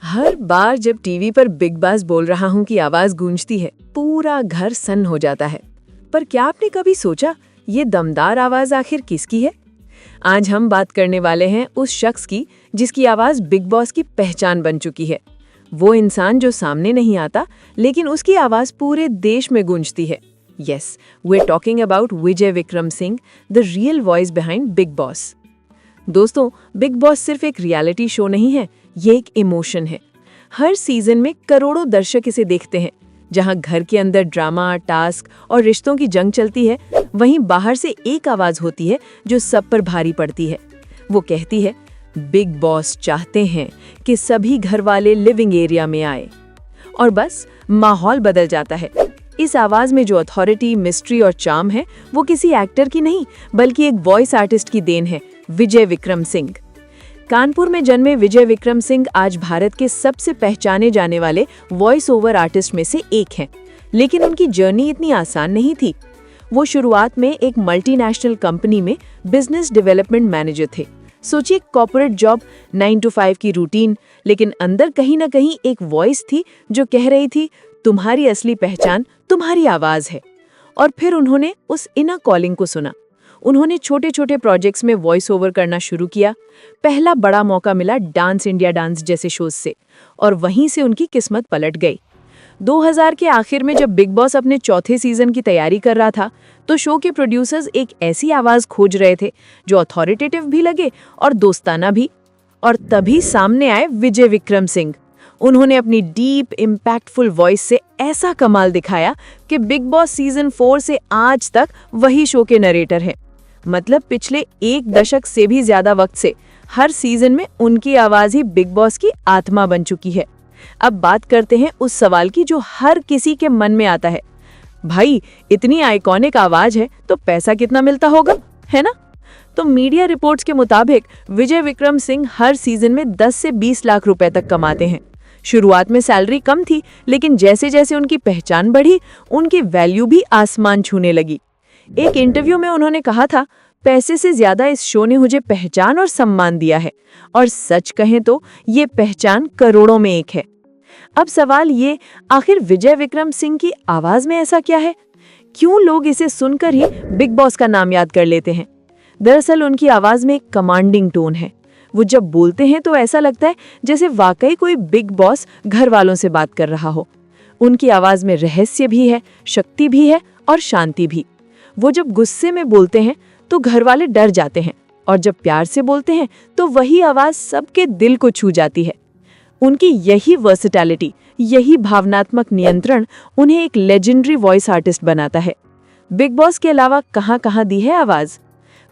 हर बार जब टीवी पर big boss बोल रहा हूँ की आवाज गूंजती है, पूरा घर सन्न हो जाता है। पर क्या आपने कभी सोचा ये दमदार आवाज आखिर किसकी है? आज हम बात करने वाले हैं उस शख्स की जिसकी आवाज बिग बॉस की पहचान बन चुकी है। वो इंसान जो सामने नहीं आता, लेकिन उसकी आवाज पूरे देश में गूंजती है। Yes, we are talking about Vijay Vikram Singh, the real voice behind Bigg Boss. दोस्तों, बिग बॉस सिर्फ एक रियलिटी शो नहीं है, ये एक इमोशन है। हर सीजन में करोड़ों दर्शक इसे देखते हैं। जहां घर के अंदर ड्रामा, टास्क और रिश्तों की जंग चलती है, वहीं बाहर से एक आवाज होती है जो सब पर भारी पड़ती है। वो कहती है, बिग बॉस चाहते हैं कि सभी घर वाले लिविंग एरिया में आए। और बस माहौल बदल जाता है। इस आवाज में जो अथॉरिटी, मिस्ट्री और चार्म है, वो किसी एक्टर की नहीं, बल्कि एक वॉइस आर्टिस्ट की देन है, विजय विक्रम सिंह। कानपुर में जन्मे विजय विक्रम सिंह आज भारत के सबसे पहचाने जाने वाले वॉइस ओवर आर्टिस्ट में से एक हैं। लेकिन उनकी जर्नी इतनी आसान नहीं थी। वो शुरुआत में एक मल्टीनेशनल कंपनी में बिजनेस डेवलपमेंट मैनेजर थे। सोचिए, कॉर्पोरेट जॉब, 9 to 5 की रूटीन, लेकिन अंदर कहीं ना कहीं एक वॉइस थी जो कह रही थी, तुम्हारी असली पहचान तुम्हारी आवाज है। और फिर उन्होंने उस इनर कॉलिंग को सुना। उन्होंने छोटे छोटे प्रोजेक्ट्स में वॉइस ओवर करना शुरू किया। पहला बड़ा मौका मिला डांस इंडिया डांस जैसे शोज से, और वहीं से उनकी किस्मत पलट गई। 2000 के आखिर में जब बिग बॉस अपने चौथे सीजन की तैयारी कर रहा था, तो शो के प्रोड्यूसर्स एक ऐसी आवाज खोज रहे थे जो अथॉरिटेटिव भी लगे और दोस्ताना भी। और तभी सामने आए विजय विक्रम सिंह। उन्होंने अपनी डीप, इम्पैक्टफुल वॉइस से ऐसा कमाल दिखाया कि बिग बॉस सीजन 4 से आज तक वही शो के नरेटर हैं। मतलब पिछले 1 दशक से भी ज्यादा वक्त से हर सीजन में उनकी आवाज ही बिग बॉस की आत्मा बन चुकी है। अब बात करते हैं उस सवाल की जो हर किसी के मन में आता है, भाई इतनी आइकॉनिक आवाज है तो पैसा कितना मिलता होगा, है ना? तो मीडिया रिपोर्ट्स के मुताबिक विजय विक्रम सिंह हर सीजन में 10 से 20 लाख रुपए तक कमाते हैं। शुरुआत में सैलरी कम थी, लेकिन जैसे जैसे उनकी पहचान बढ़ी, उनकी वैल्यू भी आसमान छूने लगी। एक इंटरव्यू में उन्होंने कहा था, पैसे से ज्यादा इस शो ने मुझे पहचान और सम्मान दिया है, और सच कहें तो ये पहचान करोड़ों में एक है। अब सवाल ये, आखिर विजय विक्रम सिंह की आवाज में ऐसा क्या है? क्यों लोग इसे सुनकर ही बिग बॉस का नाम याद कर लेते हैं? दरअसल उनकी आवाज में एक कमांडिंग टोन है। वो जब बोलते हैं तो ऐसा लगता है जैसे वाकई कोई बिग बॉस घर वालों से बात कर रहा हो। उनकी आवाज में रहस्य भी है, शक्ति भी है और शांति भी। वो जब गुस्से में बोलते हैं तो घर वाले डर जाते हैं, और जब प्यार से बोलते हैं तो वही आवाज सबके दिल को छू जाती है। उनकी यही वर्सेटैलिटी, यही भावनात्मक नियंत्रण उन्हें एक लेजेंडरी वॉइस आर्टिस्ट बनाता है। बिग बॉस के अलावा कहां-कहां दी है आवाज?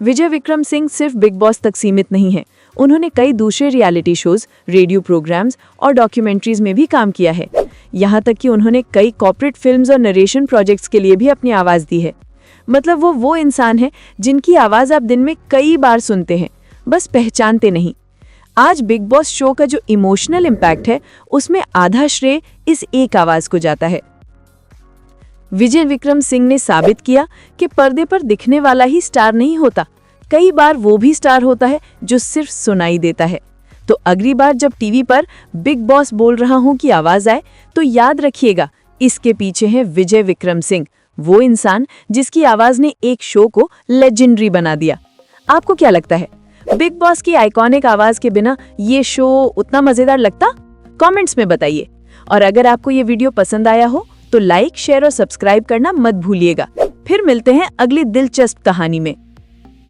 विजय विक्रम सिंह सिर्फ बिग बॉस तक सीमित नहीं है। उन्होंने कई दूसरे रियलिटी शोज, रेडियो प्रोग्राम्स और डॉक्यूमेंट्रीज में भी काम किया है। यहाँ तक कि उन्होंने कई कॉर्पोरेट फिल्म्स और नरेशन प्रोजेक्ट्स के लिए भी अपनी आवाज दी है। मतलब वो इंसान है जिनकी आवाज आप दिन में कई बार सुनते हैं, बस पहचानते नहीं। आज बिग बॉस शो का जो इमोशनल इम्पैक्ट है, उसमें आधा श्रेय इस एक आवाज को जाता है। विजय विक्रम सिंह ने साबित किया कि पर्दे पर दिखने वाला ही स्टार नहीं होता, कई बार वो भी स्टार होता है जो सिर्फ सुनाई देता है। तो अगली बार जब टीवी पर बिग बॉस बोल रहा हूं की आवाज आए, तो याद रखिएगा, इसके पीछे है विजय विक्रम सिंह, वो इंसान जिसकी आवाज ने एक शो को लेजेंडरी बना दिया। आपको क्या लगता है, बिग बॉस की आइकॉनिक आवाज के बिना ये शो उतना मजेदार लगता? कमेंट्स में बताइए। और अगर आपको ये वीडियो पसंद आया हो तो लाइक, शेयर और सब्सक्राइब करना मत भूलिएगा। फिर मिलते हैं अगली दिलचस्प कहानी में।